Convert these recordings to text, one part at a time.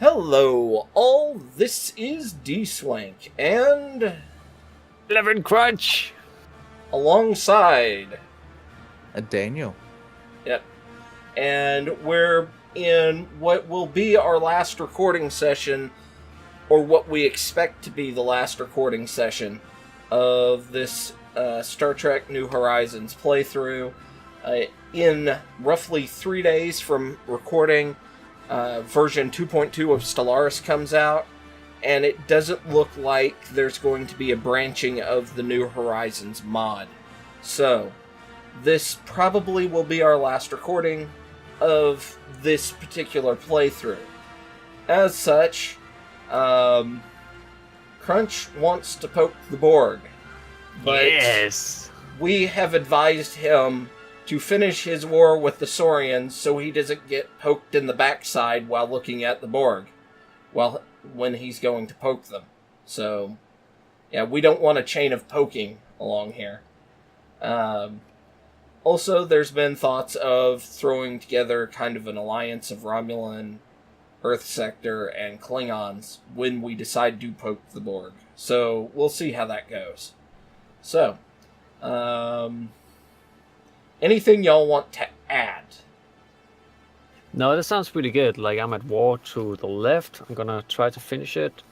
Hello, all. This is Dswank, and 11 Crunch! alongside, Daniel. yep, and we're in what will be our last recording session, or what we expect to be the last recording session of this Star Trek New Horizons playthrough. In roughly 3 days from recording, version 2.2 of Stellaris comes out, and it doesn't look like there's going to be a branching of the New Horizons mod. So, this probably will be our last recording of this particular playthrough. As such, Crunch wants to poke the Borg, but Yes! we have advised him to finish his war with the Saurians so he doesn't get poked in the backside while looking at the Borg, when he's going to poke them. So, yeah, we don't want a chain of poking along here. Also, there's been thoughts of throwing together kind of an alliance of Romulan, Earth Sector, and Klingons when we decide to poke the Borg. So, we'll see how that goes. So, anything y'all want to add? No, that sounds pretty good. Like, I'm at war to the left. I'm gonna try to finish it.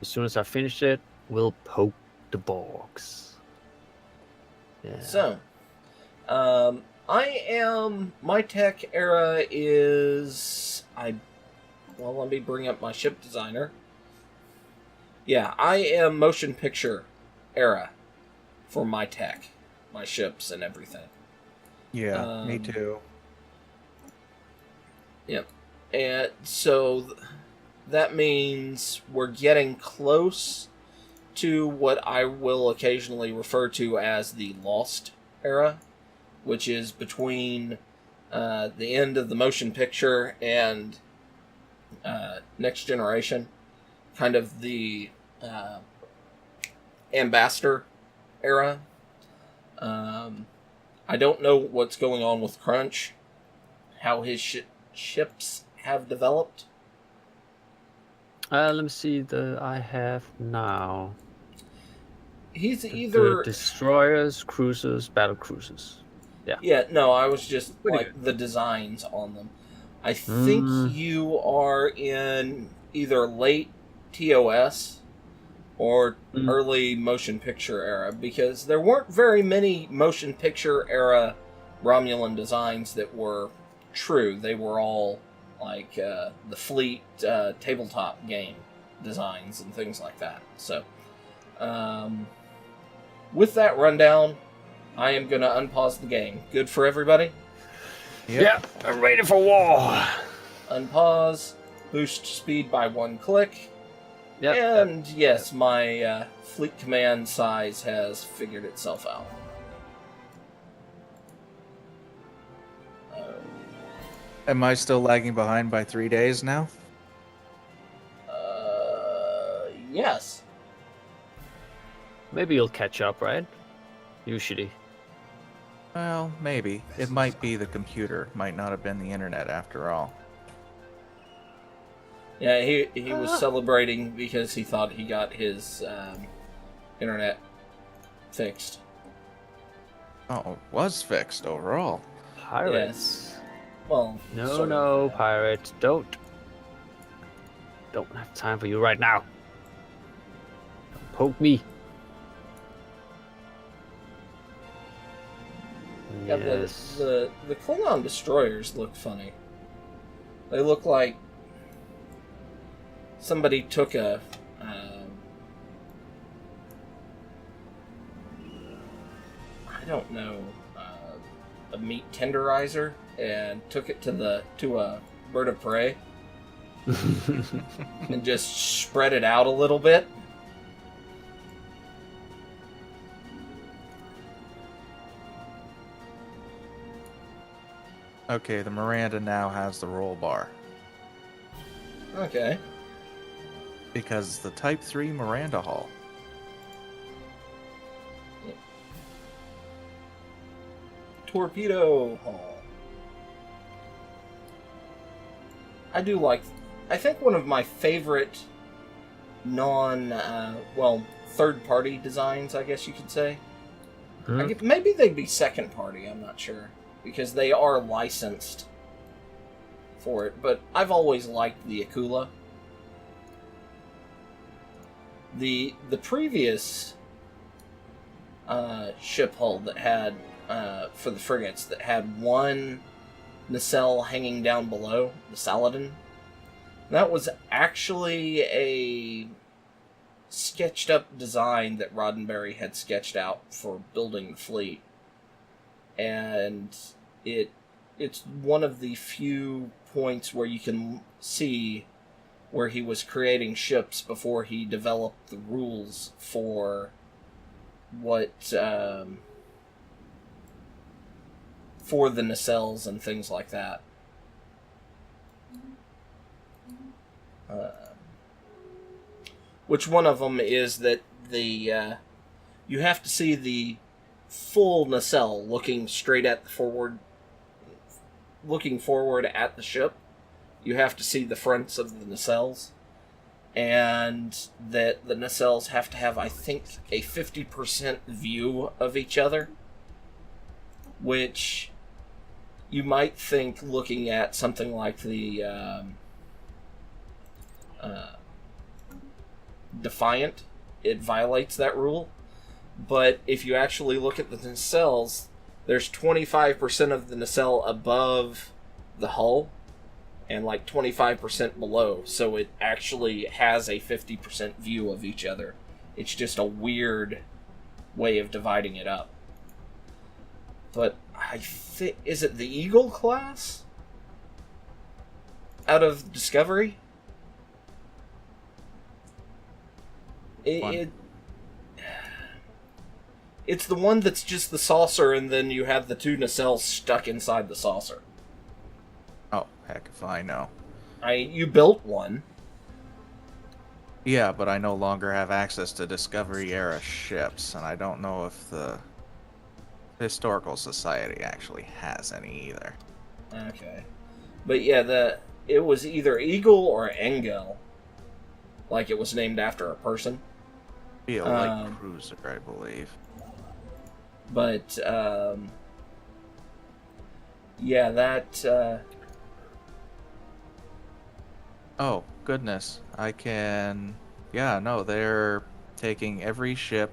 As soon as I finish it, we'll poke the Borgs. Yeah. So, my tech era is, let me bring up my ship designer. Yeah, I am motion picture era for my tech, my ships and everything. Yeah, me too. Yep. And so that means we're getting close to what I will occasionally refer to as the Lost era, which is between the end of the motion picture and Next Generation, kind of the Ambassador era. I don't know what's going on with Crunch, how his ships have developed. Let me see I have now. He's either The destroyers, cruisers, battle cruisers. Yeah. Yeah, no, I was just Pretty like the designs on them. I think you are in either late TOS or early motion picture era, because there weren't very many motion picture era Romulan designs that were true. They were all like the Fleet tabletop game designs and things like that. So, with that rundown, I am going to unpause the game. Good for everybody? Yep. Yeah, I'm ready for war. Unpause, boost speed by 1 click. Yep. And yes, my fleet command size has figured itself out. Am I still lagging behind by 3 days now? Yes. Maybe you'll catch up, right? Usually. Well, maybe. It might be the computer. Might not have been the internet after all. Yeah, he was celebrating because he thought he got his internet fixed. Oh, it was fixed overall. Pirates. Yes. Well, No, sort no, of, yeah. pirates, don't have time for you right now. Don't poke me. Yeah, Yes. the Klingon destroyers look funny. They look like somebody took a I don't know, a meat tenderizer and took it to a bird of prey and just spread it out a little bit. Okay, the Miranda now has the roll bar. Okay. Because it's the Type 3 Miranda Hall. Torpedo Hall. I do like I think one of my favorite third-party designs, I guess you could say. Maybe they'd be second-party, I'm not sure. Because they are licensed for it. But I've always liked the Akula. The previous ship hull that had, for the frigates, that had one nacelle hanging down below, the Saladin, that was actually a sketched up design that Roddenberry had sketched out for building the fleet. And it's one of the few points where you can see where he was creating ships before he developed the rules for what for the nacelles and things like that. Which one of them is that the you have to see the full nacelle looking straight at the forward at the ship. You have to see the fronts of the nacelles, and that the nacelles have to have, I think, a 50% view of each other, which you might think, looking at something like the Defiant, it violates that rule. But if you actually look at the nacelles, there's 25% of the nacelle above the hull and like 25% below, so it actually has a 50% view of each other. It's just a weird way of dividing it up. But I think, is it the Eagle class out of Discovery? It's the one that's just the saucer, and then you have the two nacelles stuck inside the saucer. Oh, heck if I know. You built one. Yeah, but I no longer have access to Discovery-era ships, and I don't know if the Historical Society actually has any either. Okay. But yeah, it was either Eagle or Engel. Like it was named after a person. Be a light cruiser, I believe. But, yeah, that, Oh, goodness. I can... Yeah, no, they're taking every ship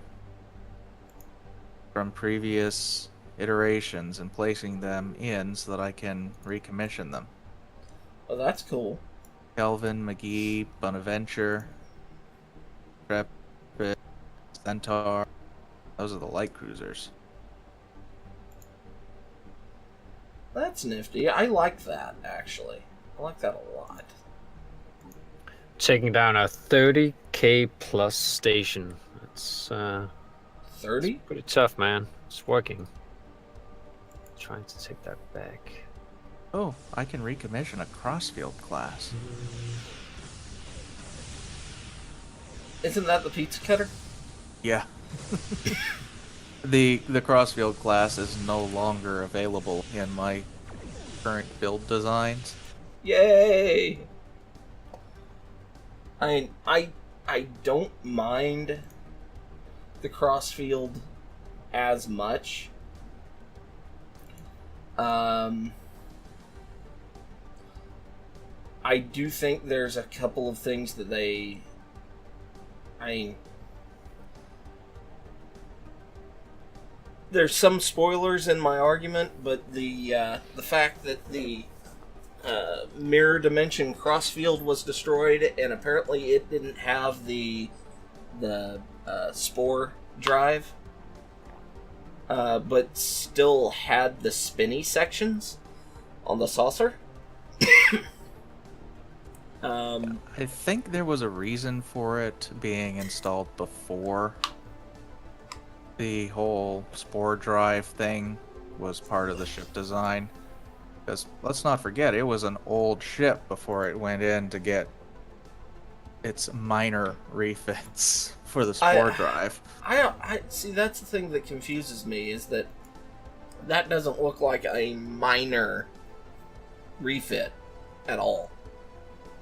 from previous iterations and placing them in so that I can recommission them. Oh, that's cool. Kelvin, McGee, Bonaventure, Intrepid, Centaur. Those are the light cruisers. That's nifty. I like that, actually. I like that a lot. Taking down a 30k plus station. It's 30? It's pretty tough, man. It's working. Trying to take that back. Oh, I can recommission a Crossfield class. Isn't that the pizza cutter? Yeah. The Crossfield class is no longer available in my current build designs. Yay! I don't mind the Crossfield as much. I do think there's a couple of things that there's some spoilers in my argument, but the fact that the mirror dimension Crossfield was destroyed, and apparently it didn't have the spore drive, but still had the spinny sections on the saucer. I think there was a reason for it being installed before the whole spore drive thing was part of the ship design. Because let's not forget, it was an old ship before it went in to get its minor refits for the spore drive. I see, that's the thing that confuses me, is that doesn't look like a minor refit at all.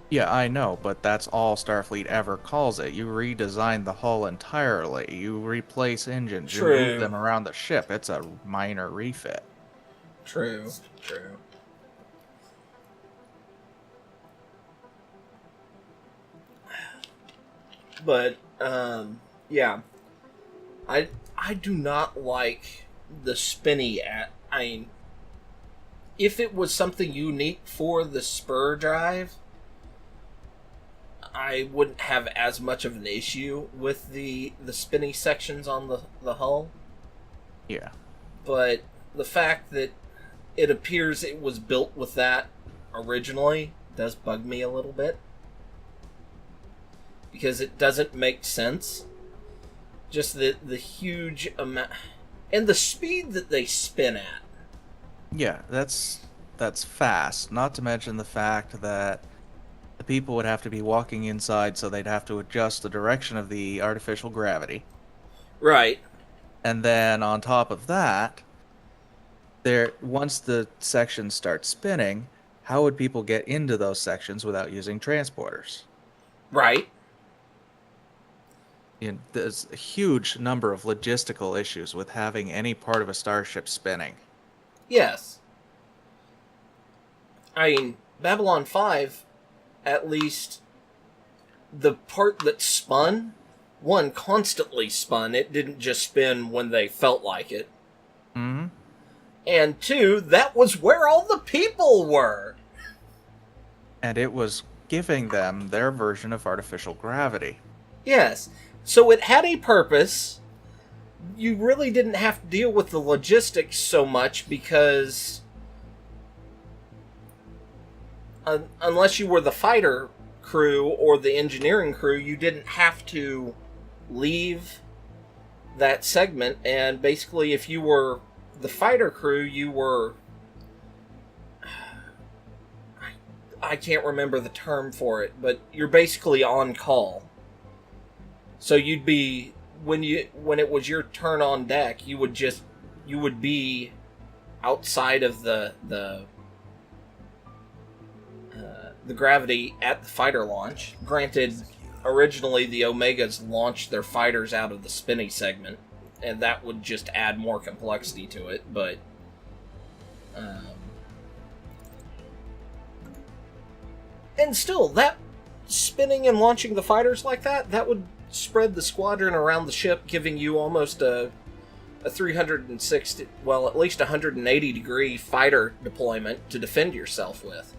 Yeah, I know, but that's all Starfleet ever calls it. You redesign the hull entirely. You replace engines. You move True. them around the ship. It's a minor refit. True. True. But yeah, I do not like the spinny at. I mean, if it was something unique for the spur drive, I wouldn't have as much of an issue with the spinny sections on the hull. Yeah. But the fact that it appears it was built with that originally does bug me a little bit. Because it doesn't make sense. Just the huge amount... And the speed that they spin at. Yeah, that's fast. Not to mention the fact that the people would have to be walking inside, so they'd have to adjust the direction of the artificial gravity. Right. And then on top of that, once the sections start spinning, how would people get into those sections without using transporters? Right. There's a huge number of logistical issues with having any part of a starship spinning. Yes. I mean, Babylon 5, at least the part that spun, one, constantly spun. It didn't just spin when they felt like it. Mm-hmm. And two, that was where all the people were. And it was giving them their version of artificial gravity. Yes. So it had a purpose. You really didn't have to deal with the logistics so much because... unless you were the fighter crew or the engineering crew, you didn't have to leave that segment. And basically, if you were the fighter crew, you were... I can't remember the term for it, but you're basically on call. So you'd be... When it was your turn on deck, you would be outside of the gravity at the fighter launch. Granted, originally the Omegas launched their fighters out of the spinny segment, and that would just add more complexity to it, but... and still, that spinning and launching the fighters like that would spread the squadron around the ship, giving you almost a 360, well, at least 180 degree fighter deployment to defend yourself with.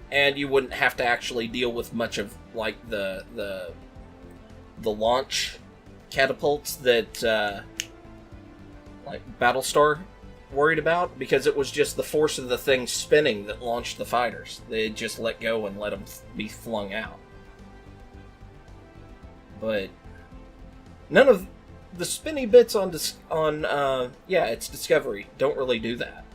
And you wouldn't have to actually deal with much of, like, the launch catapults that, like, Battlestar worried about, because it was just the force of the thing spinning that launched the fighters. They just let go and let them be flung out. But none of the spinny bits on it's Discovery don't really do that.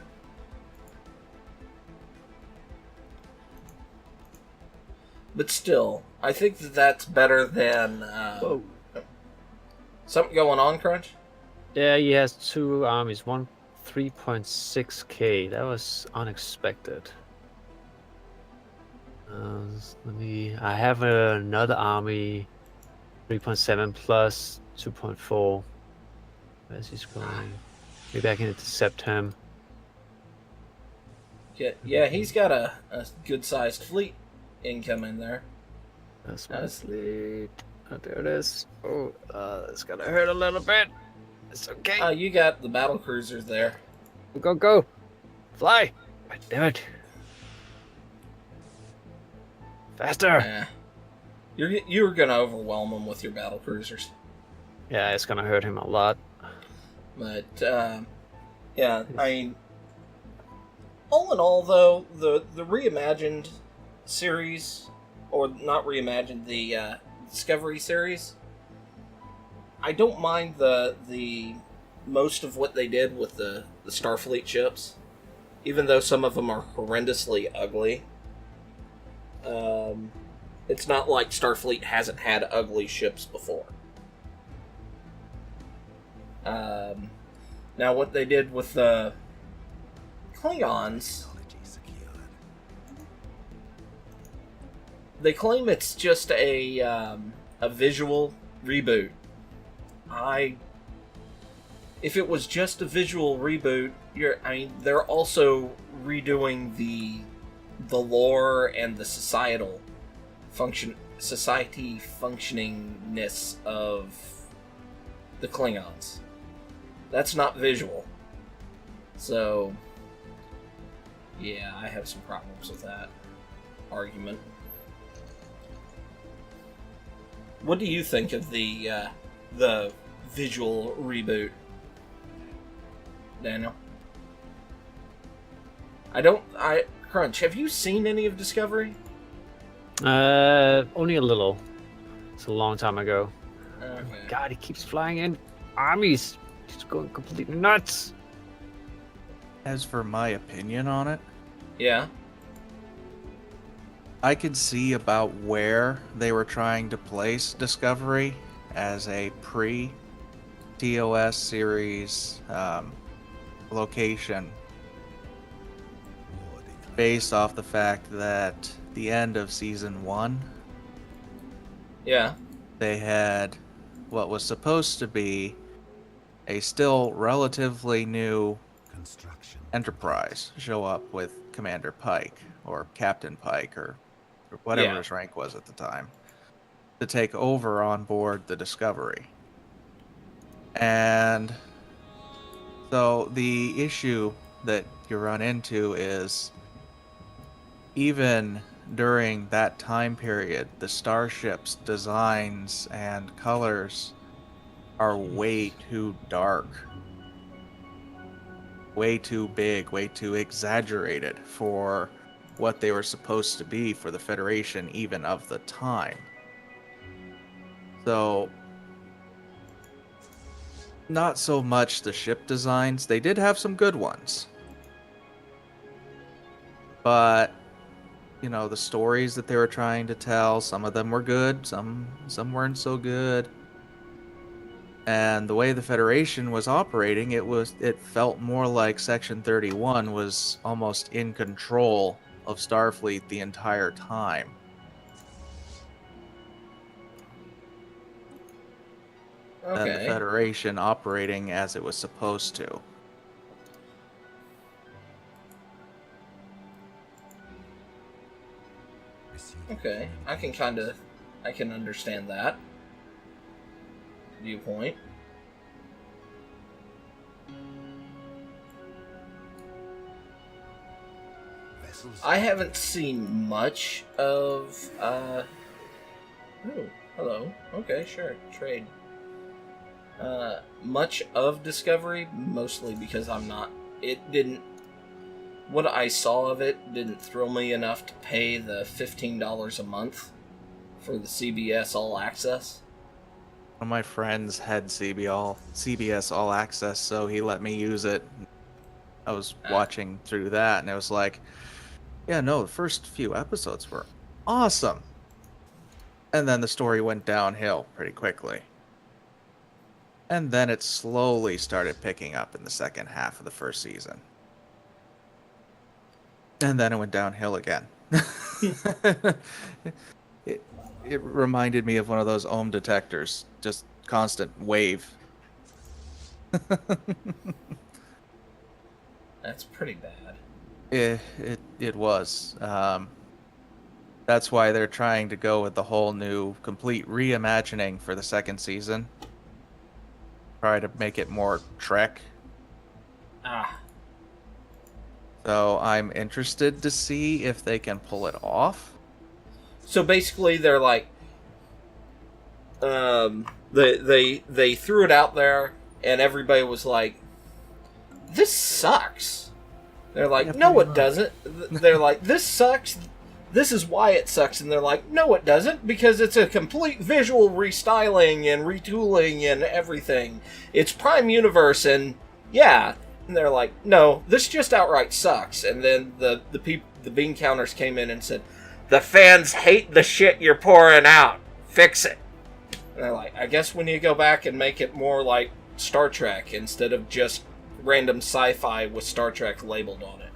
But still, I think that's better than... Whoa. Something going on, Crunch? Yeah, he has two armies. One 3.6k. That was unexpected. I have another army 3.7 plus 2.4. Where's he going? Maybe I can intercept him. Yeah, he's got a good-sized fleet incoming there. That's my fleet. Oh, there it is. Oh, it's gonna hurt a little bit. It's okay. You got the battle cruisers there. Go. Fly. Damn it. Faster. You're gonna overwhelm him with your battle cruisers. Yeah, it's gonna hurt him a lot. But, yeah, I mean, all in all, though, the reimagined series, or not reimagined, the Discovery series, I don't mind the most of what they did with the Starfleet ships, even though some of them are horrendously ugly. It's not like Starfleet hasn't had ugly ships before. Now, what they did with the Klingons, they claim it's just a visual reboot. If it was just a visual reboot, they're also redoing the lore and the society functioningness of the Klingons. That's not visual. So, yeah, I have some problems with that argument. What do you think of the visual reboot, Daniel? Crunch, have you seen any of Discovery? Only a little. It's a long time ago. Okay. God, he keeps flying in armies. He's going completely nuts. As for my opinion on it, Yeah. I could see about where they were trying to place Discovery as a pre-TOS series location, based off the fact that the end of season 1, Yeah. they had what was supposed to be a still relatively new Enterprise show up with Commander Pike, or Captain Pike, or whatever his rank was at the time, to take over on board the Discovery. And so the issue that you run into is, even during that time period, the starship's designs and colors are way too dark, way too big, way too exaggerated for what they were supposed to be for the Federation, even of the time. So, not so much the ship designs. They did have some good ones, but the stories that they were trying to tell, some of them were good, some weren't so good. And the way the Federation was operating, it felt more like Section 31 was almost in control of Starfleet the entire time. Okay. And the Federation operating as it was supposed to. Okay. I can understand that viewpoint. I haven't seen much of oh, hello. Okay, sure. Trade. Much of Discovery, mostly because what I saw of it didn't thrill me enough to pay the $15 a month for the CBS All Access. One of my friends had CBS All Access, so he let me use it. I was watching through that, and it was like, yeah, no, the first few episodes were awesome. And then the story went downhill pretty quickly. And then it slowly started picking up in the second half of the first season. And then it went downhill again. It reminded me of one of those ohm detectors, just constant wave. That's pretty bad. It was. That's why they're trying to go with the whole new, complete reimagining for the second season. Try to make it more Trek. So I'm interested to see if they can pull it off. So basically, they're like, they threw it out there, and everybody was like, "This sucks." They're like, Yeah, "No, pretty it doesn't." They're like, "This sucks. This is why it sucks." And they're like, "No, it doesn't, because it's a complete visual restyling and retooling and everything. It's Prime Universe, and yeah." And they're like, "No, this just outright sucks." And then the bean counters came in and said, "The fans hate the shit you're pouring out. Fix it." And they're like, "I guess we need to go back and make it more like Star Trek instead of just random sci-fi with Star Trek labeled on it."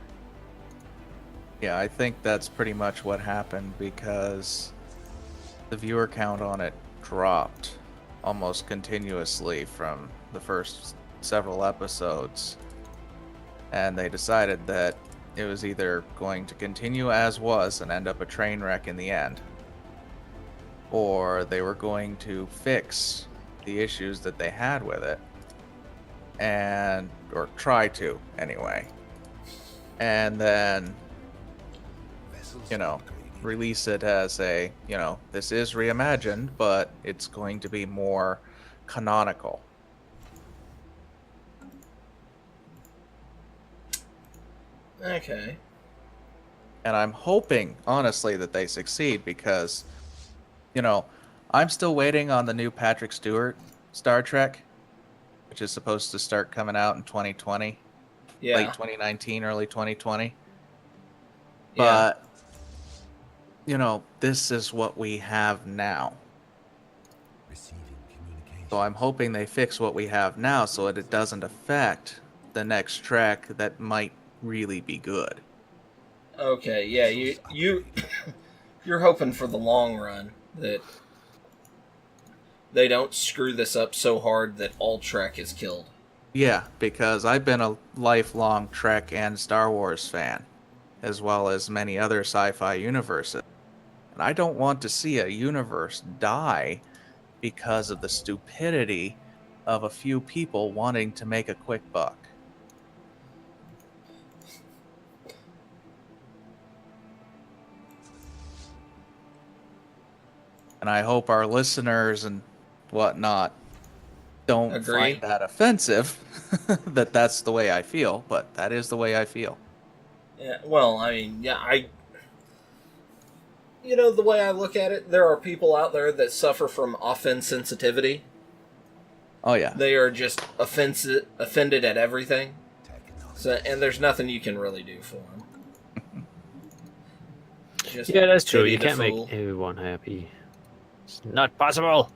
Yeah, I think that's pretty much what happened, because the viewer count on it dropped almost continuously from the first several episodes. And they decided that it was either going to continue as was and end up a train wreck in the end, or they were going to fix the issues that they had with it, and or try to anyway, and then release it as a this is reimagined, but it's going to be more canonical. Okay. And I'm hoping, honestly, that they succeed because, I'm still waiting on the new Patrick Stewart Star Trek, which is supposed to start coming out in 2020. Yeah. Late 2019, early 2020. Yeah. But, this is what we have now. So I'm hoping they fix what we have now so that it doesn't affect the next Trek that might really be good. Okay, yeah, you're hoping for the long run that they don't screw this up so hard that all Trek is killed. Yeah, because I've been a lifelong Trek and Star Wars fan, as well as many other sci-fi universes. And I don't want to see a universe die because of the stupidity of a few people wanting to make a quick buck. And I hope our listeners and whatnot don't Agree. find that offensive, that that's the way I feel, but that is the way I feel. Yeah, well, I mean, yeah, the way I look at it, there are people out there that suffer from offense sensitivity. Oh, yeah. They are just offended at everything. So, and there's nothing you can really do for them. Yeah, that's true. pity You the can't fool. make everyone happy. It's not possible.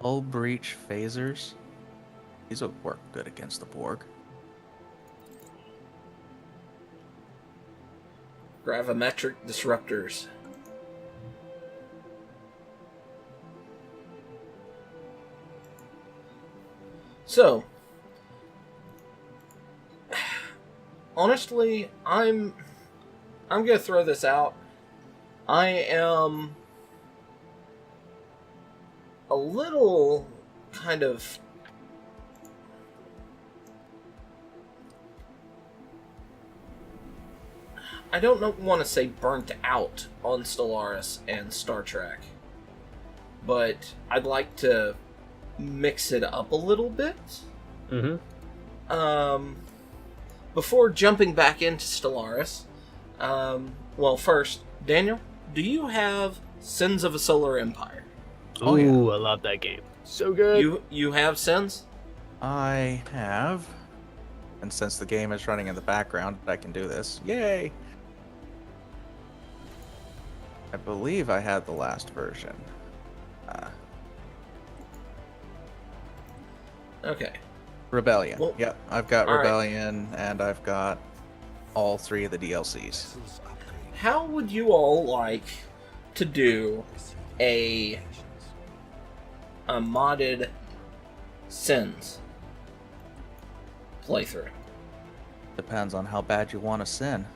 Hull breach phasers. These would work good against the Borg. Gravimetric disruptors. So, honestly, I'm gonna throw this out. I am a little kind of I don't want to say burnt out on Stellaris and Star Trek, but I'd like to mix it up a little bit. Before jumping back into Stellaris, well, first, Daniel, do you have Sins of a Solar Empire? Oh, yeah. Ooh, I love that game. So good. You have Sins? I have. And since the game is running in the background, I can do this. Yay! I believe I had the last version. Okay. Rebellion. Well, Yep, I've got all right. Rebellion, and I've got all 3 of the DLCs. How would you all like to do a modded Sins playthrough? Depends on how bad you want to sin.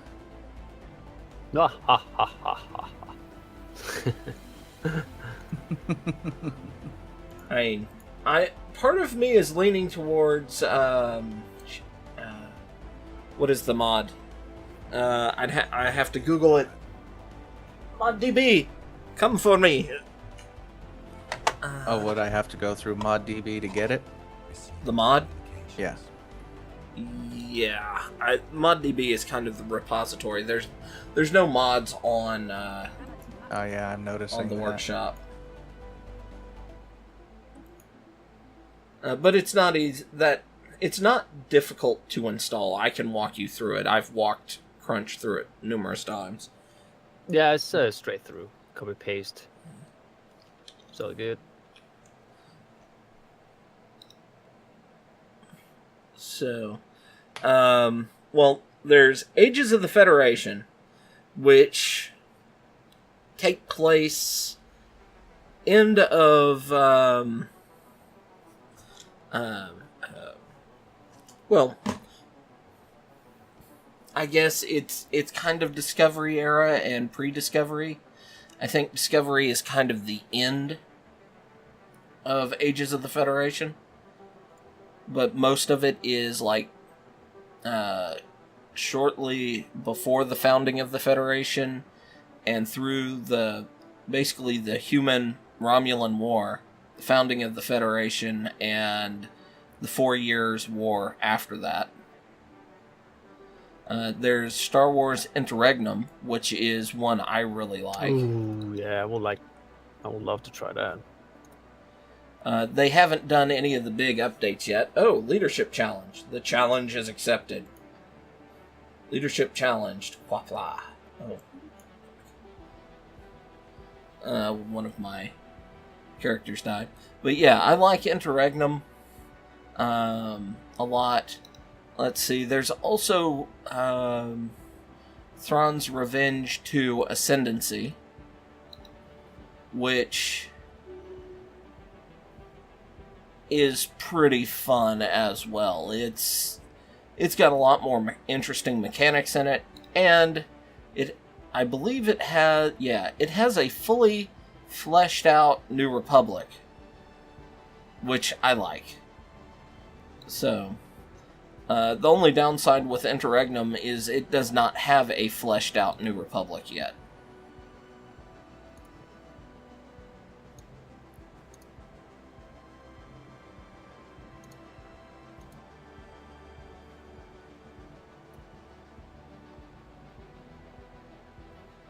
Ah, ha, ha, ha, ha, ha. Part of me is leaning towards what is the mod? I have to Google it. ModDB, come for me. Oh, would I have to go through ModDB to get it? The mod? Yeah. Yeah, ModDB is kind of the repository. There's no mods on Oh yeah, I'm noticing on the that. workshop. But it's not easy. It's not difficult to install. I can walk you through it. I've walked Crunch through it numerous times. Yeah, it's straight through. Copy paste. So good. So, well, there's Ages of the Federation, which take place end of well, I guess it's kind of Discovery era and pre-Discovery. I think Discovery is kind of the end of Ages of the Federation, but most of it is like shortly before the founding of the Federation and through basically the human Romulan War, the founding of the Federation, and the 4 Years' War after that. There's Star Wars Interregnum, which is one I really like. Ooh, yeah, I would love to try that. They haven't done any of the big updates yet. Oh, Leadership Challenge. The challenge is accepted. Leadership challenged. Quapla. Oh. One of my characters died. But yeah, I like Interregnum a lot. Let's see, there's also Thrawn's Revenge 2 Ascendancy, which is pretty fun as well. It's got a lot more interesting mechanics in it, and I believe it has a fully fleshed out New Republic, which I like. So, the only downside with Interregnum is it does not have a fleshed out New Republic yet.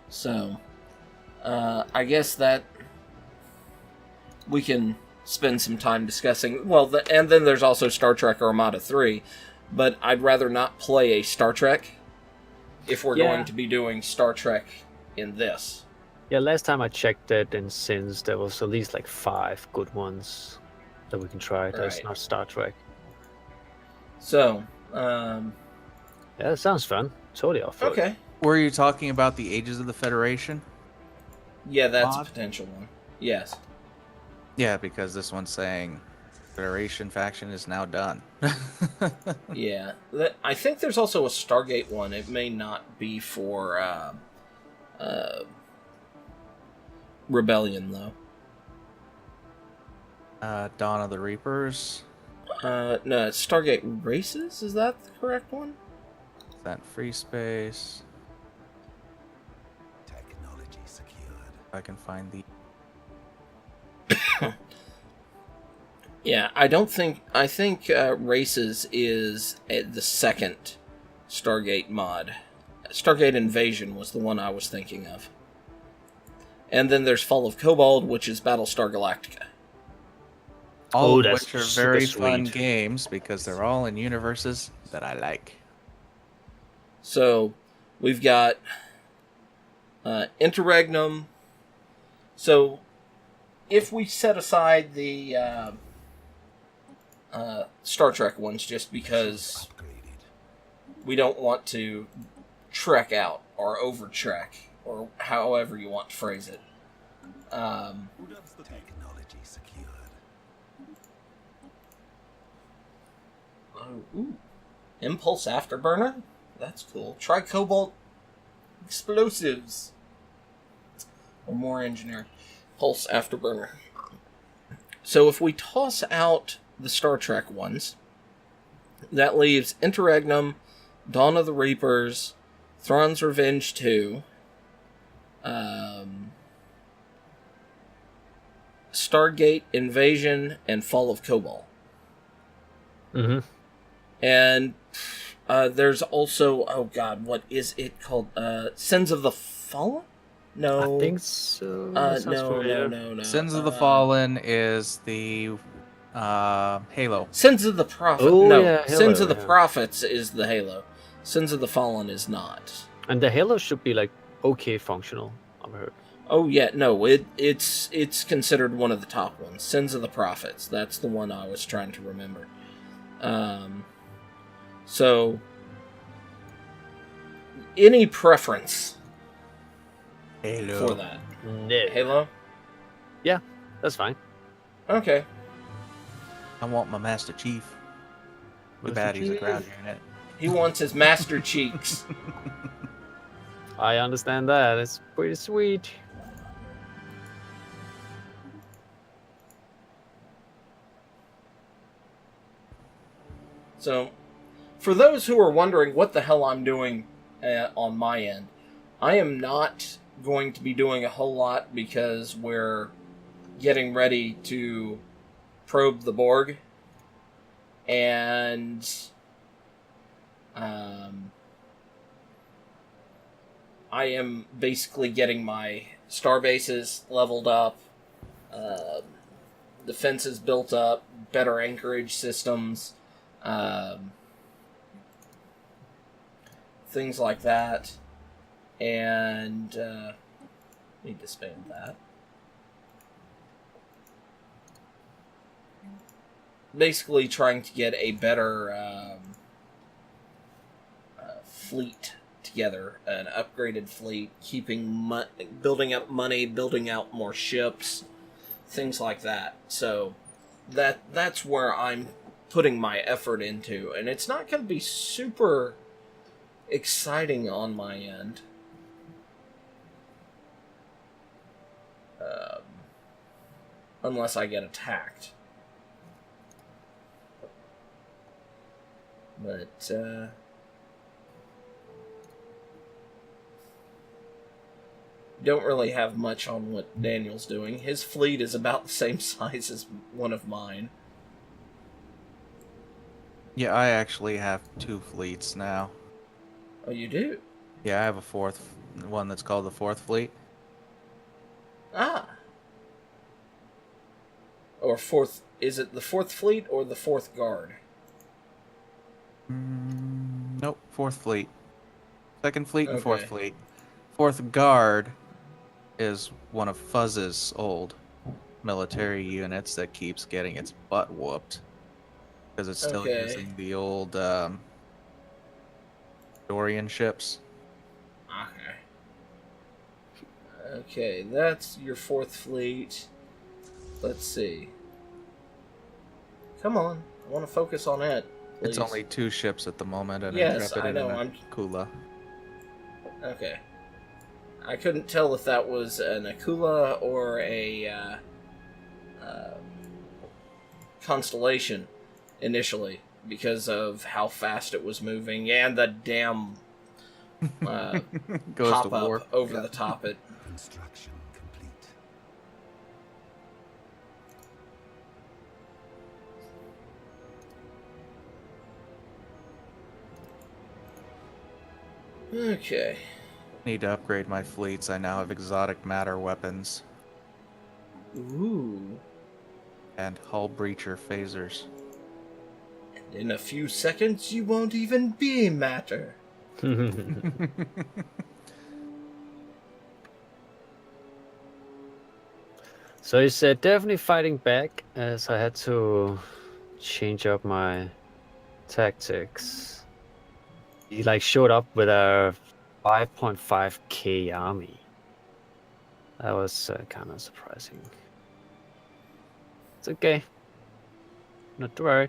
So, I guess that we can spend some time discussing. Well, and then there's also Star Trek Armada 3, but I'd rather not play a Star Trek if we're going to be doing Star Trek in this. Yeah, last time I checked it in Sins, there was at least like 5 good ones that we can try. That's not Star Trek. So, yeah, that sounds fun. Totally off. Okay. Were you talking about the Ages of the Federation? Yeah, that's a potential one. Yes. Yeah, because this one's saying Federation faction is now done. Yeah. I think there's also a Stargate one. It may not be for Rebellion, though. Dawn of the Reapers. No, it's Stargate Races? Is that the correct one? Is that Free Space? Technology secured. If I can find the... Yeah, I think Races is the second Stargate mod. Stargate Invasion was the one I was thinking of. And then there's Fall of Cobalt, which is Battlestar Galactica. All of which are very fun games because they're all in universes that I like. So, we've got Interregnum. So, if we set aside the Star Trek ones just because we don't want to trek out or over trek, or however you want to phrase it. Technology secured. Ooh. Impulse Afterburner? That's cool. Try Cobalt Explosives. Or more engineering. Pulse Afterburner. So if we toss out the Star Trek ones, that leaves Interregnum, Dawn of the Reapers, Thrawn's Revenge 2, Stargate Invasion, and Fall of Cobalt. Mm-hmm. And there's also, oh god, what is it called? Sins of the Fallen? No. I think so. No. Sins of the Fallen is the Halo. Sins of the Prophet. Oh, no, yeah, Halo, Sins of the Prophets is the Halo. Sins of the Fallen is not. And the Halo should be like okay functional, I've heard. Oh yeah, no, it's considered one of the top ones. Sins of the Prophets. That's the one I was trying to remember. So any preference Halo. for that. No. Halo? That's fine. Okay. I want my Master Chief. Too Master bad he's a Chief. ground unit. He wants his master cheeks. I understand that. It's pretty sweet. So, for those who are wondering what the hell I'm doing on my end, I am not going to be doing a whole lot because we're getting ready to probe the Borg. And I am basically getting my star bases leveled up, defenses built up, better anchorage systems, things like that. And need to spam that. Basically trying to get a better fleet together, an upgraded fleet, building up money, building out more ships, things like that. So that's where I'm putting my effort into, and it's not going to be super exciting on my end. Unless I get attacked. But, don't really have much on what Daniel's doing. His fleet is about the same size as one of mine. Yeah, I actually have 2 fleets now. Oh, you do? Yeah, I have a 4th one that's called the 4th Fleet. Ah. Or 4th... Is it the 4th Fleet or the 4th Guard? Nope, 4th Fleet. 2nd Fleet and 4th Okay. Fleet. 4th Guard is one of Fuzz's old military units that keeps getting its butt whooped. Because it's still Okay. using the old Dorian ships. Okay. Okay, that's your 4th Fleet. Let's see. Come on. I want to focus on it. It's please. only 2 ships at the moment, an Yes, Intrepid I and know, an I'm- Akula. Okay. I couldn't tell if that was an Akula or a Constellation initially because of how fast it was moving and the damn Goes to pop war. up over Yeah. the top it. Construction complete. Okay. Need to upgrade my fleets. I now have exotic matter weapons Ooh. and hull breacher phasers. And in a few seconds, you won't even be matter. So he's definitely fighting back, as I had to change up my tactics. He showed up with a 5.5k army. That was kind of surprising. It's okay. Not to worry.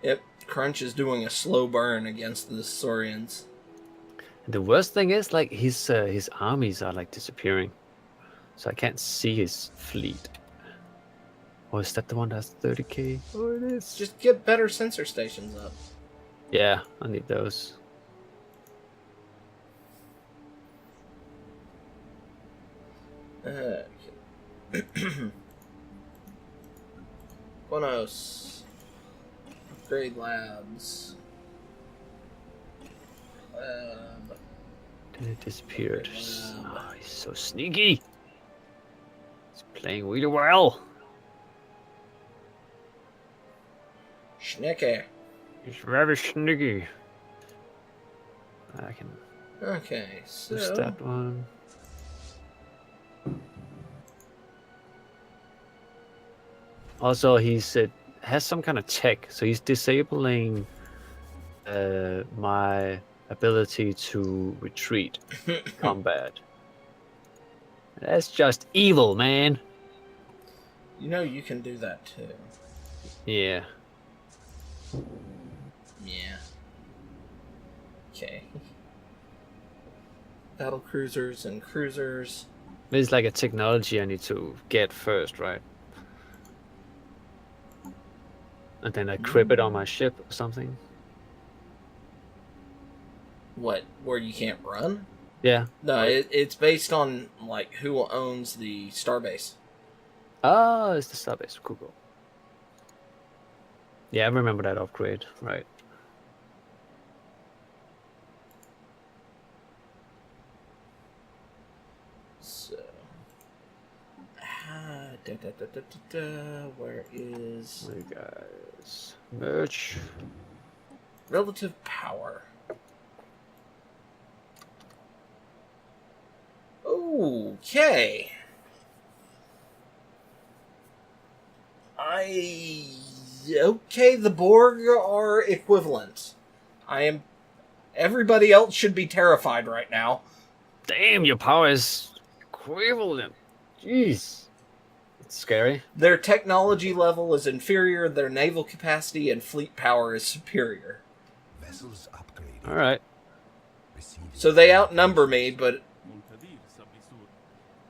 Yep, Crunch is doing a slow burn against the Saurians. And the worst thing is, his armies are disappearing, so I can't see his fleet. Or is that the one that's 30k? Oh, it is. Just get better sensor stations up. Yeah, I need those. Bonos. Upgrade labs. Then it disappeared. Wow. Oh, he's so sneaky. He's playing really well. Schnecker. He's very sneaky. I can Okay, so... push that one. Also, he's has some kind of tech, so he's disabling my ability to retreat combat. That's just evil, man. You know you can do that too. Yeah. Yeah. Okay. Battle cruisers and cruisers. It's like a technology I need to get first, right? And then I equip it on my ship or something. What? Where you can't run? Yeah. No, it's based on like who owns the starbase. Oh, it's the starbase. Cool. Yeah, I remember that upgrade, right? So, where is Hey guys, merch. relative power? Okay. Okay, the Borg are equivalent. Everybody else should be terrified right now. Damn, your power is equivalent. Jeez. It's scary. Their technology level is inferior, their naval capacity and fleet power is superior. Vessels upgraded. Alright. Receiving So they outnumber me, but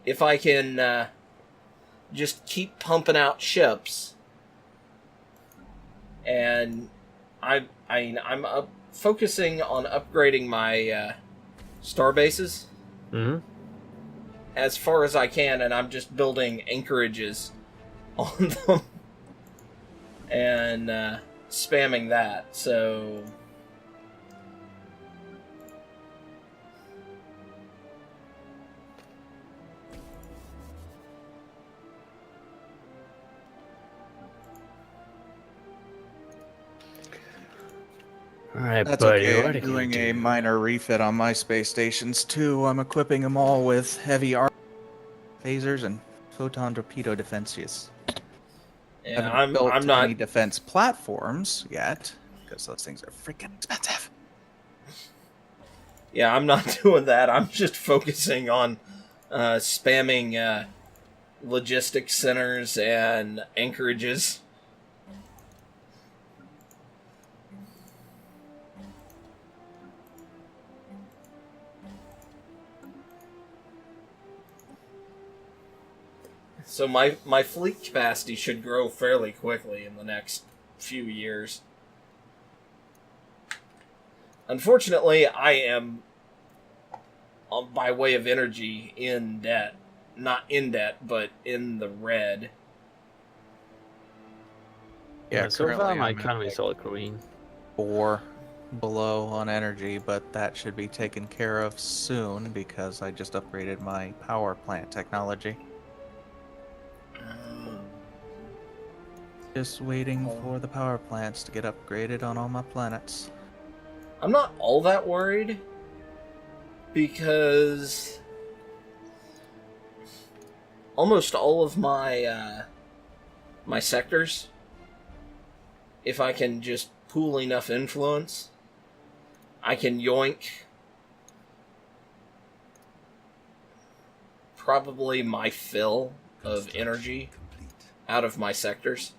if I can just keep pumping out ships, and I'm focusing on upgrading my star bases Mm-hmm. as far as I can, and I'm just building anchorages on them and spamming that. So Alright, That's buddy. okay. What I'm are you doing gonna a do? minor refit on my space stations too. I'm equipping them all with heavy armor, phasers, and photon torpedo defenses. yeah, I haven't built I'm not. any defense platforms yet because those things are freaking expensive. Yeah, I'm not doing that. I'm just focusing on spamming logistics centers and anchorages. So my fleet capacity should grow fairly quickly in the next few years. Unfortunately, I am, by way of energy, in debt. Not in debt, but in the red. Yeah, so far currently my I'm at, economy is like, all green. 4 below on energy, but that should be taken care of soon because I just upgraded my power plant technology. Just waiting for the power plants to get upgraded on all my planets. I'm not all that worried, because almost all of my my sectors, if I can just pool enough influence, I can yoink probably my fill of energy complete. out of my sectors.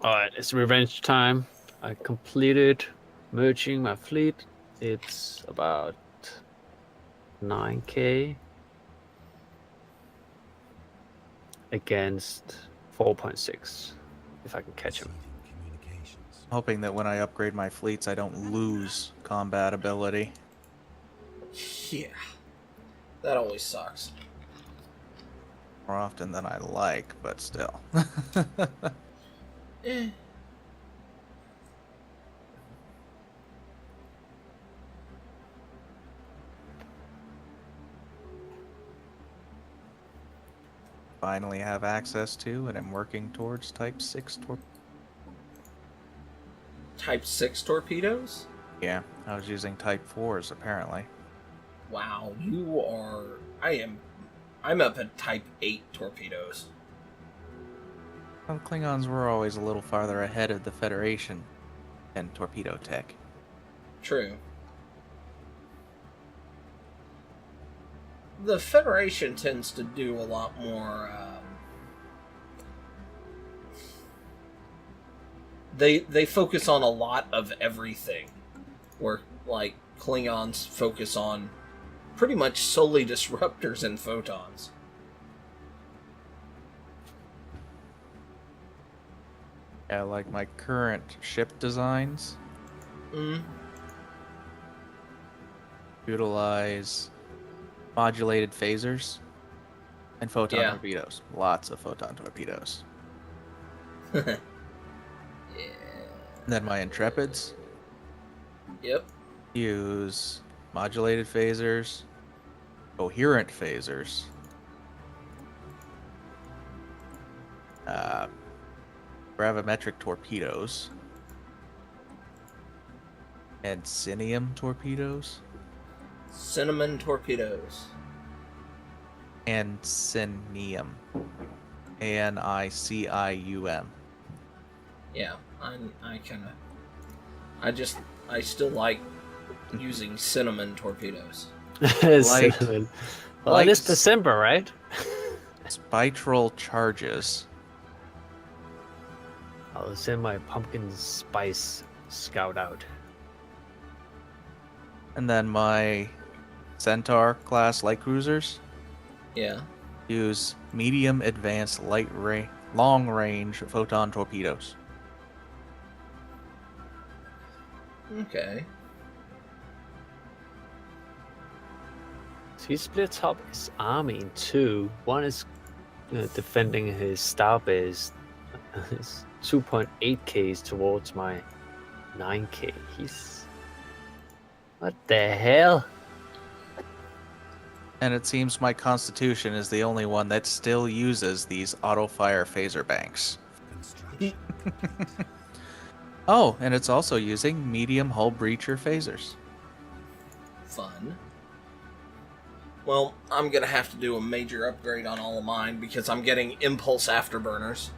Alright, it's revenge time. I completed merging my fleet. It's about 9k against 4.6 if I can catch him. Receiving communications. Hoping that when I upgrade my fleets, I don't lose combat ability. Yeah. That always sucks. More often than I like, but still. Eh. Finally have access to, and I'm working towards Type 6 Type 6 torpedoes? Yeah, I was using Type 4s apparently. Wow, you are... I'm up at Type 8 torpedoes. Well, Klingons were always a little farther ahead of the Federation in torpedo tech. True. The Federation tends to do a lot more... They focus on a lot of everything. Where, like, Klingons focus on pretty much solely disruptors and photons. Yeah, like my current ship designs utilize modulated phasers and photon torpedoes. Lots of photon torpedoes. Yeah. Then my Intrepids Yep. use modulated phasers, coherent phasers, gravimetric torpedoes, and Cinium torpedoes, Cinnamon torpedoes. and Cinium. A-N-I-C-I-U-M. Yeah, I still like using cinnamon torpedoes. Cinnamon. Well, like it is December, right? Spitral charges. I'll send my pumpkin spice scout out. And then my Centaur class light cruisers Yeah. use medium advanced long range photon torpedoes. Okay. So he splits up his army in two. One is defending his starbase, his 2.8Ks towards my 9K. What the hell? And it seems my Constitution is the only one that still uses these auto-fire phaser banks. Construction. Oh, and it's also using medium hull breacher phasers. Fun. Well, I'm gonna have to do a major upgrade on all of mine because I'm getting impulse afterburners.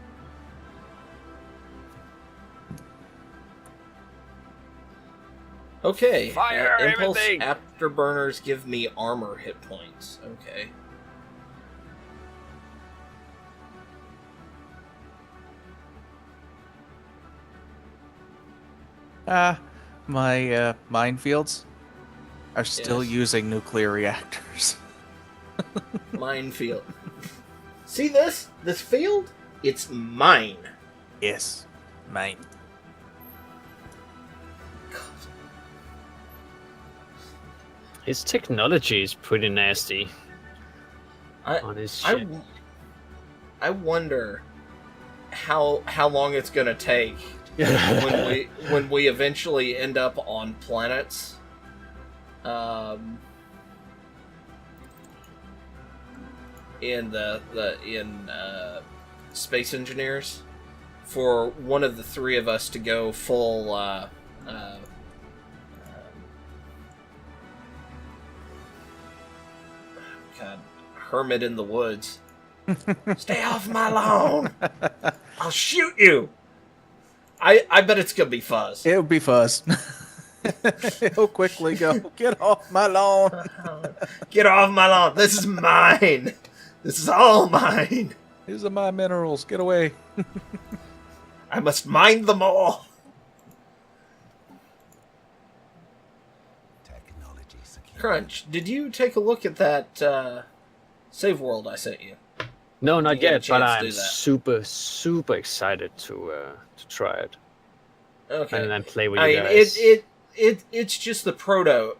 Okay. Fire impulse everything! afterburners give me armor hit points. Okay. My minefields are still Yes. using nuclear reactors. Minefield. See this? This field? It's mine. Yes, mine. His technology is pretty nasty on his ship. I wonder how long it's gonna take when we eventually end up on planets. In Space Engineers, for one of the three of us to go full God, hermit in the woods. Stay off my lawn! I'll shoot you! I bet it's gonna be Fuzz. It'll be Fuzz. He'll quickly go, get off my lawn. Get off my lawn! This is mine! This is all mine! These are my minerals. Get away. I must mine them all! Technology secure. Crunch, did you take a look at that save world I sent you? No, You not get a yet, but chance to I'm do that. super excited to try it Okay. and then play with I you mean, guys. it's just the prototype.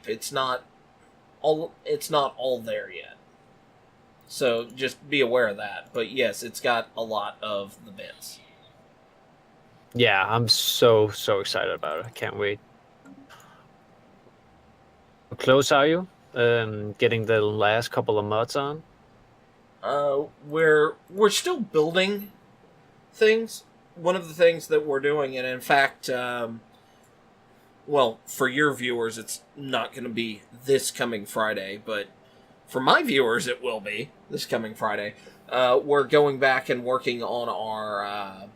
It's not all there yet. So just be aware of that. But yes, it's got a lot of the bits. Yeah, I'm so excited about it. I can't wait. How close are you? Getting the last couple of mods on? We're still building things. One of the things that we're doing, and in fact, well, for your viewers, it's not going to be this coming Friday, but for my viewers, it will be this coming Friday. We're going back and working on our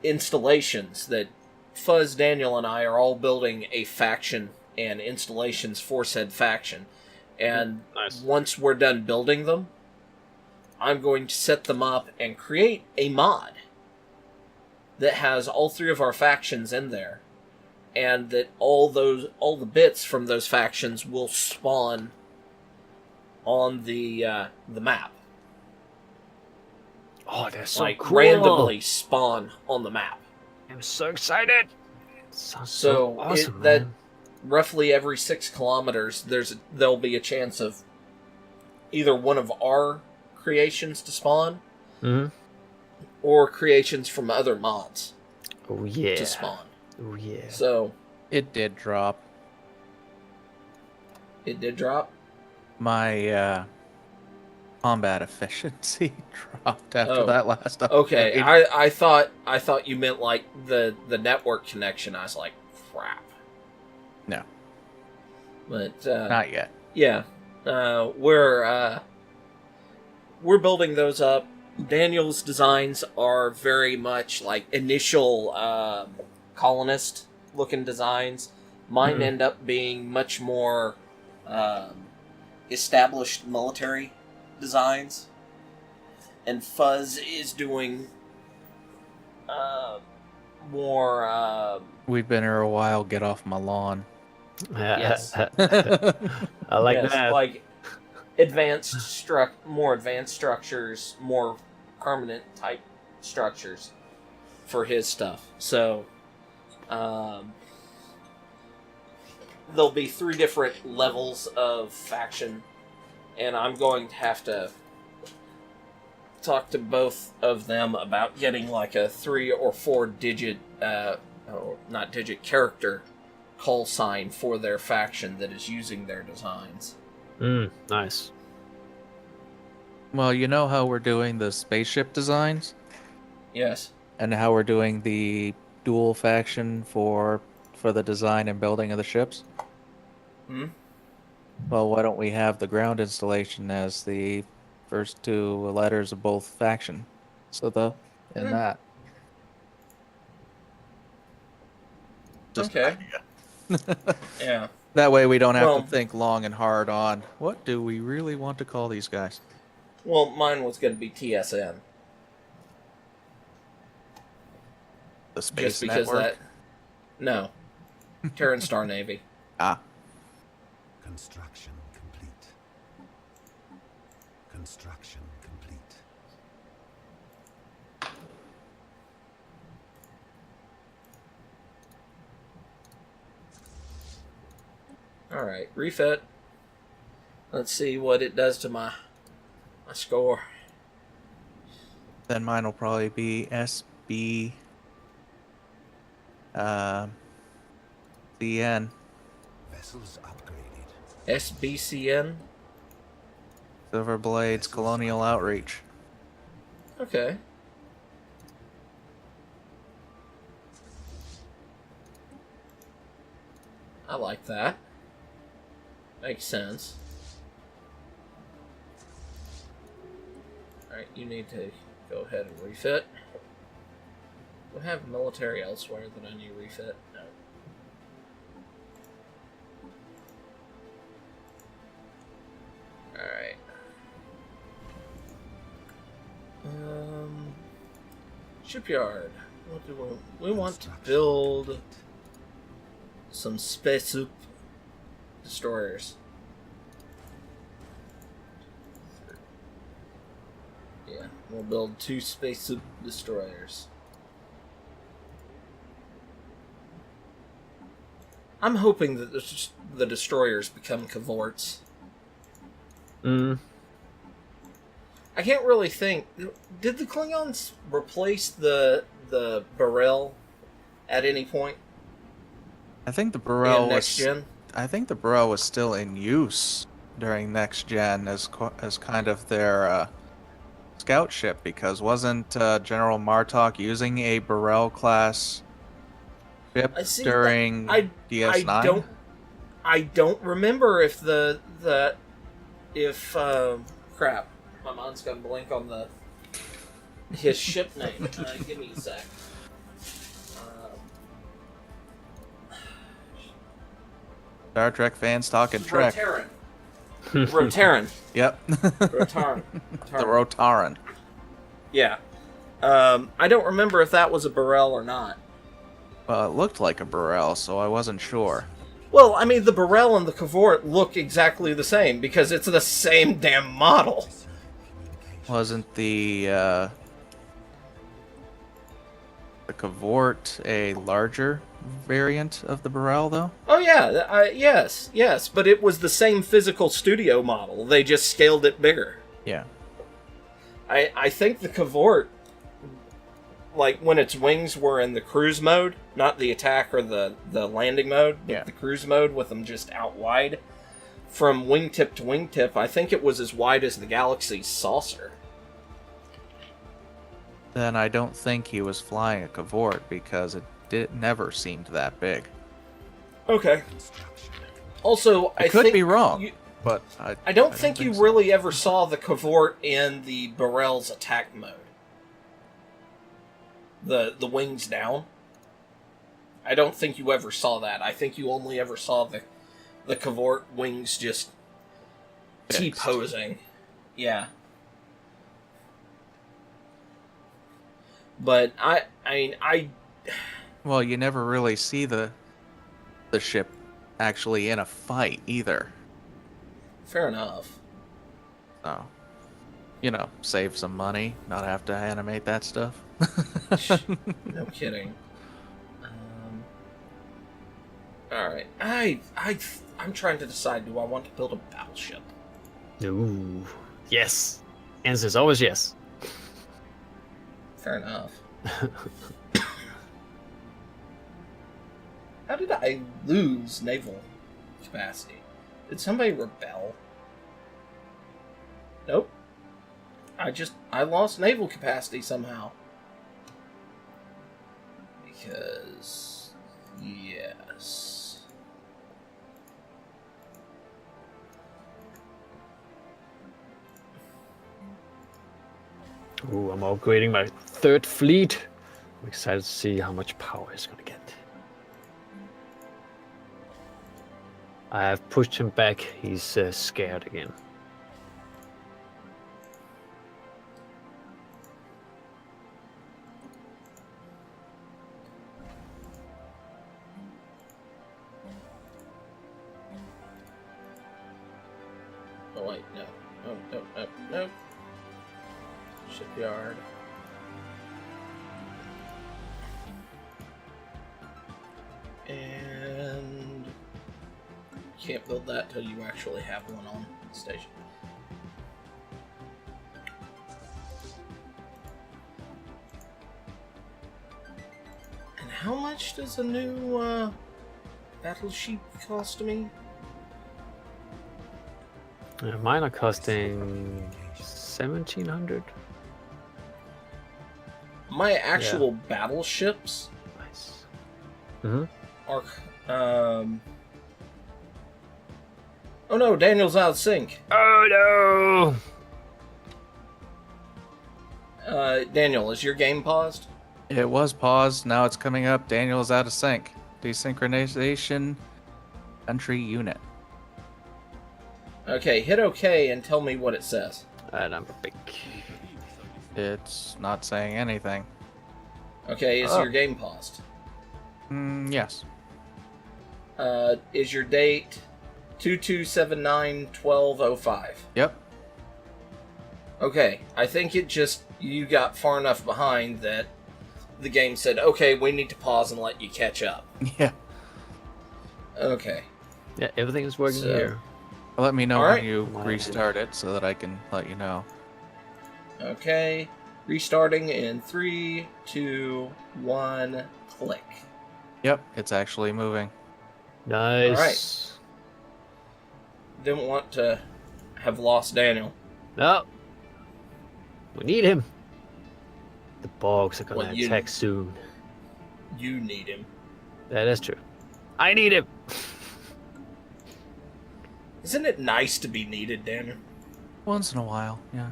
installations that Fuzz, Daniel, and I are all building a faction and installations for said faction. And Nice. once we're done building them, I'm going to set them up and create a mod that has all 3 of our factions in there, and that all the bits from those factions will spawn on the map. Oh, that's so Like cool. randomly spawn on the map. I'm so excited. Sounds So so awesome, that man. roughly every 6 kilometers, there'll be a chance of either one of our creations to spawn, Mhm. or creations from other mods Oh yeah. to spawn. Oh yeah. So It did drop. it did drop. My combat efficiency dropped after that last update. Okay, I thought you meant like the network connection. I was like, crap. No. But Not yet. yeah, we're building those up. Daniel's designs are very much like initial colonist looking designs. Mine end up being much more established military designs, and Fuzz is doing more. We've been here a while. Get off my lawn. Yes. I like yes, that. like more advanced structures, more permanent type structures for his stuff. So, there'll be 3 different levels of faction, and I'm going to have to talk to both of them about getting like a 3 or 4 digit, not digit, character call sign for their faction that is using their designs. Nice. Well, you know how we're doing the spaceship designs? Yes. And how we're doing the dual faction for the design and building of the ships? Hmm? Well, why don't we have the ground installation as the first 2 letters of both faction? So in that. Just an Okay. idea. Yeah. That way we don't have Well- to think long and hard on what do we really want to call these guys. Well, mine was going to be TSN. The Space Just because Network? that. No. Terran Star Navy. Ah, Construction complete. Construction complete. Alright, refit. Let's see what it does to my score. then mine will probably be SB CN. Vessels upgraded. SBCN? Silver Blades Colonial Outreach. Okay. I like that. Makes sense. Alright, you need to go ahead and refit. Do I have military elsewhere that I need to refit? No. Alright. Shipyard. What do we want to build some space destroyers. Yeah, we'll build 2 space destroyers. I'm hoping that the destroyers become cavorts. I can't really think. Did the Klingons replace the Burrell at any point I think the Burrell in Next was. Gen? I think the Burrell was still in use during Next Gen as kind of their scout ship, because wasn't General Martok using a Burrell class ship I see during I DS9? I don't remember if crap. My mind's gonna blank on his ship name. Give me a sec. Star Trek fans talking Trek. Rotaran. Rotaran. Yep. Rotaran. The Rotaran. Yeah. I don't remember if that was a Burrell or not. Well, it looked like a Burrell, so I wasn't sure. Well, I mean, the Burrell and the Cavort look exactly the same because it's the same damn model. Wasn't the Cavort a larger variant of the Burrell, though? Oh yeah, yes, but it was the same physical studio model. They just scaled it bigger. Yeah. I think the Cavort, like when its wings were in the cruise mode, not the attack or the landing mode, but Yeah. the cruise mode with them just out wide, from wingtip to wingtip, I think it was as wide as the Galaxy's saucer. Then I don't think he was flying a Cavort because it never seemed that big. Okay. Also, I could think be wrong, you- but I don't think you so. really ever saw the Cavort in the Burrell's attack mode. The wings down. I don't think you ever saw that. I think you only ever saw the Cavort wings just Fixed. T-posing. Yeah. But I Well, you never really see the ship actually in a fight either. fair enough. So, save some money, not have to animate that stuff. No kidding. All right. I'm trying to decide. Do I want to build a battleship? Ooh. Yes. Answer is always yes. Fair enough. How did I lose naval capacity? Did somebody rebel? Nope. I lost naval capacity somehow. Because yes. Ooh, I'm upgrading my third fleet. I'm excited to see how much power he's gonna get. I have pushed him back. He's scared again. Oh wait, no. No. Shipyard. And you can't build that till you actually have one on the station. And how much does a new battleship cost me? Mine are costing 1,700. My actual battleships Nice. Mm-hmm. are oh no, Daniel's out of sync. Oh Daniel, is your game paused? It was paused, now it's coming up. Daniel's out of sync. Desynchronization, country unit. Okay, hit OK and tell me what it says. no! And I'm a big. It's not saying anything. Okay, is your game paused? Yes. Is your date 2279-1205? Yep. Okay, I think you got far enough behind that the game said, okay, we need to pause and let you catch up. Yeah. Okay. Yeah, everything is working So- here. Let me know Alright. when you restart it so that I can let you know. Okay. Restarting in 3, 2, 1, click. Yep, it's actually moving. Nice. Didn't want to have lost Daniel. No. We need him. The Borgs are gonna Well, you- attack soon. You need him. That is true. I need him. Isn't it nice to be needed, Daniel? Once in a while, yeah.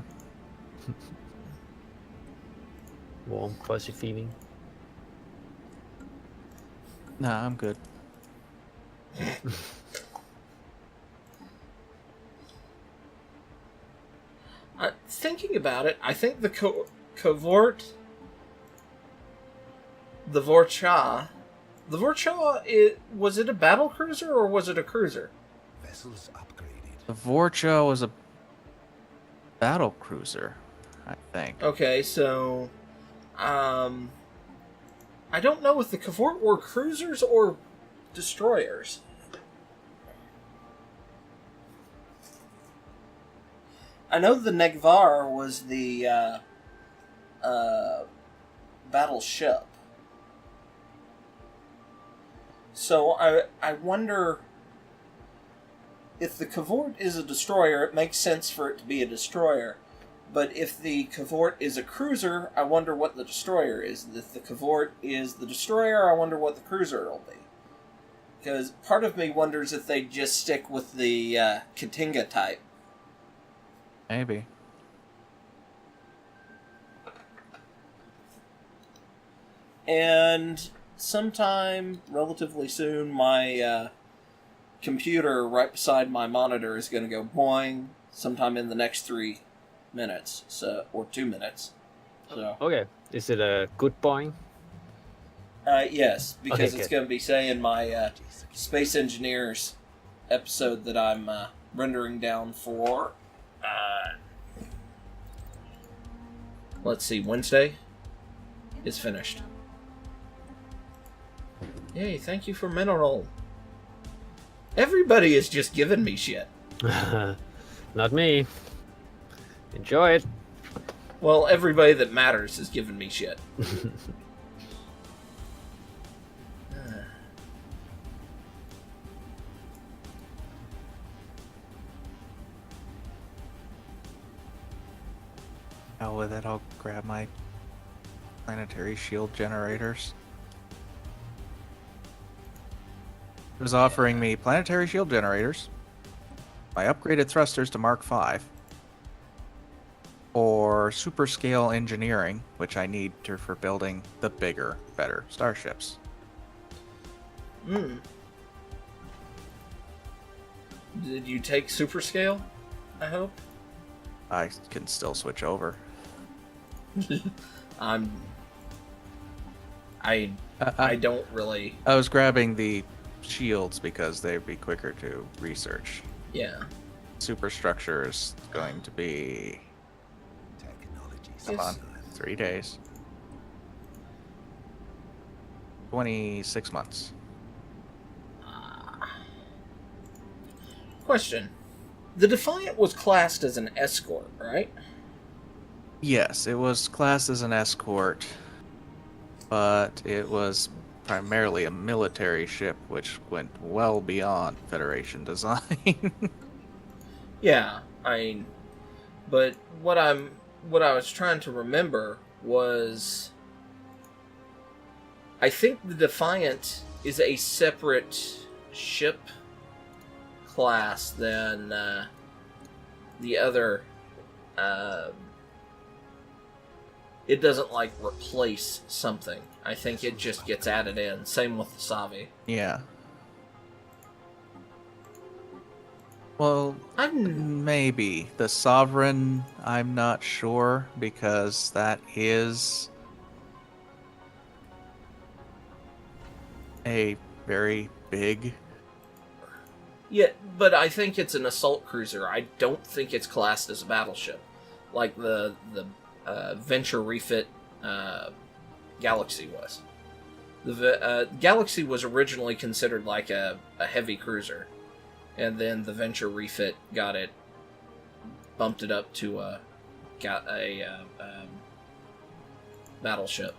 Warm, fuzzy feeling. Nah, I'm good. Thinking about it, I think the Covort, the Vorcha, was it a battle cruiser or was it a cruiser? Vessels upgraded. The Vorcha was a battle cruiser, I think. Okay, so, I don't know if the Covort were cruisers or destroyers. I know the Negvar was the battleship. So I wonder if the Cavort is a destroyer, it makes sense for it to be a destroyer. But if the Cavort is a cruiser, I wonder what the destroyer is. If the Cavort is the destroyer, I wonder what the cruiser will be. Because part of me wonders if they just stick with the Katinga type. Maybe. And sometime relatively soon, my computer right beside my monitor is going to go boing sometime in the next 3 minutes, or 2 minutes. So Okay. Is it a good boing? yes, because Okay, it's good. going to be saying my Space Engineers episode that I'm rendering down for. Let's see, Wednesday is finished. Yay, thank you for mineral. Everybody is just giving me shit. Not me. Enjoy it. Well, everybody that matters is giving me shit. Hell with it, I'll grab my planetary shield generators. It was offering me planetary shield generators, my upgraded thrusters to Mark V, or super scale engineering, which I need for building the bigger, better starships. Hmm. Did you take super scale? I hope. I can still switch over. I don't really. I was grabbing the shields because they'd be quicker to research. Yeah. Superstructure is going to be Technologies. come on, 3 days. 26 months. Question. The Defiant was classed as an escort, right? Yes, it was classed as an escort, but it was primarily a military ship, which went well beyond Federation design. Yeah, I mean, but what I was trying to remember was, I think the Defiant is a separate ship class than the other. It doesn't like replace something. I think it just gets added in. Same with the Savi. Yeah. Well, maybe. The Sovereign, I'm not sure, because that is a very big... Yeah, but I think it's an assault cruiser. I don't think it's classed as a battleship, like the Venture refit Galaxy was. The Galaxy was originally considered like a heavy cruiser, and then the Venture refit got it, bumped it up to a battleship.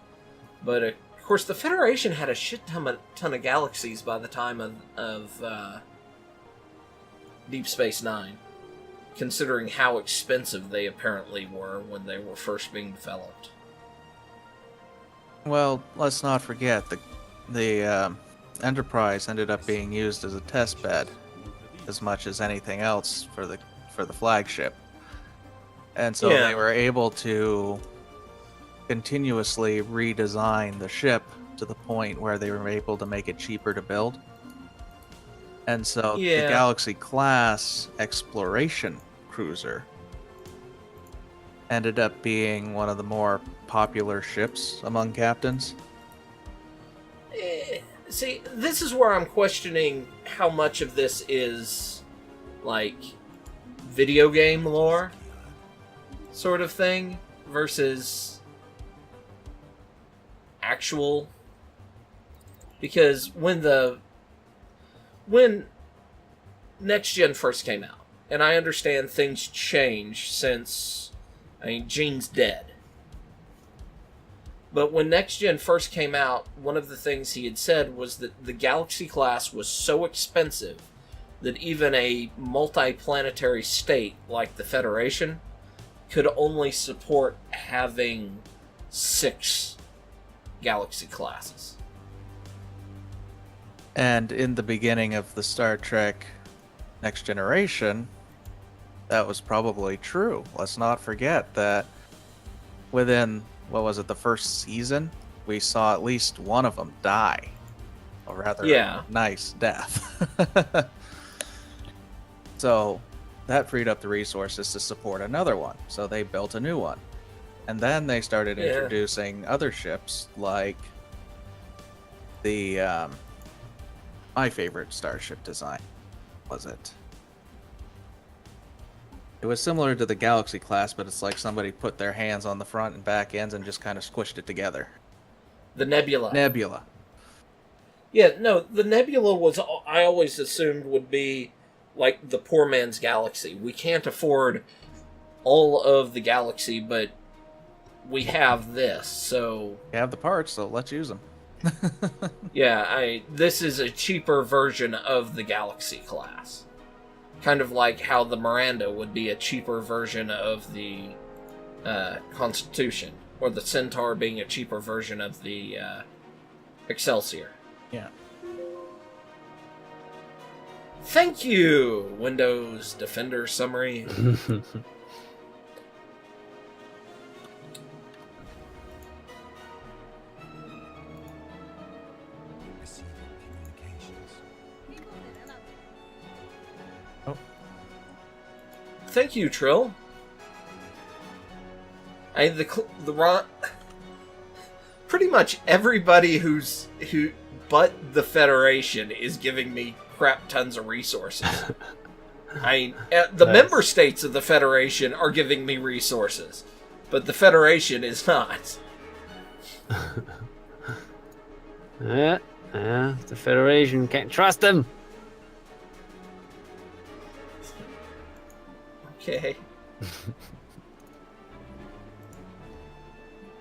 But of course, the Federation had a shit ton of galaxies by the time of Deep Space Nine, considering how expensive they apparently were when they were first being developed. Well, let's not forget the Enterprise ended up being used as a test bed as much as anything else for the flagship. And so Yeah. they were able to continuously redesign the ship to the point where they were able to make it cheaper to build. And so the Yeah. Galaxy class exploration cruiser ended up being one of the more popular ships among captains. See, this is where I'm questioning how much of this is, like, video game lore sort of thing versus actual. Because when Next Gen first came out, and I understand things changed since, I mean, Gene's dead. But when Next Gen first came out, one of the things he had said was that the Galaxy class was so expensive that even a multi-planetary state like the Federation could only support having 6 Galaxy classes. And in the beginning of the Star Trek Next Generation, that was probably true. Let's not forget that within, what was it, the first season, we saw at least one of them die. A rather nice death. So that freed up the resources to support another one. So they built a new one. And then they started introducing other ships like the my favorite starship design was it. It was similar to the Galaxy class, but it's like somebody put their hands on the front and back ends and just kind of squished it together. The Nebula. Nebula. Yeah, no, the Nebula was, I always assumed would be like the poor man's galaxy. We can't afford all of the galaxy, but we have this, so... You have the parts, so let's use them. Yeah, this is a cheaper version of the Galaxy class. Kind of like how the Miranda would be a cheaper version of the Constitution, or the Centaur being a cheaper version of the Excelsior. Yeah. Thank you, Windows Defender Summary. Receiving communications. Thank you, Trill. Pretty much everybody who but the Federation is giving me crap tons of resources. The member states of the Federation are giving me resources, but the Federation is not. The Federation, can't trust them. Okay.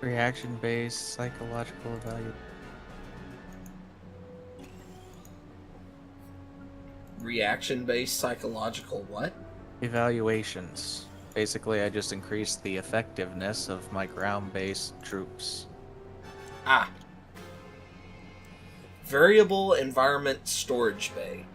Reaction-based psychological evaluation. Reaction-based psychological what? Evaluations. Basically, I just increased the effectiveness of my ground-based troops. Variable environment storage bay.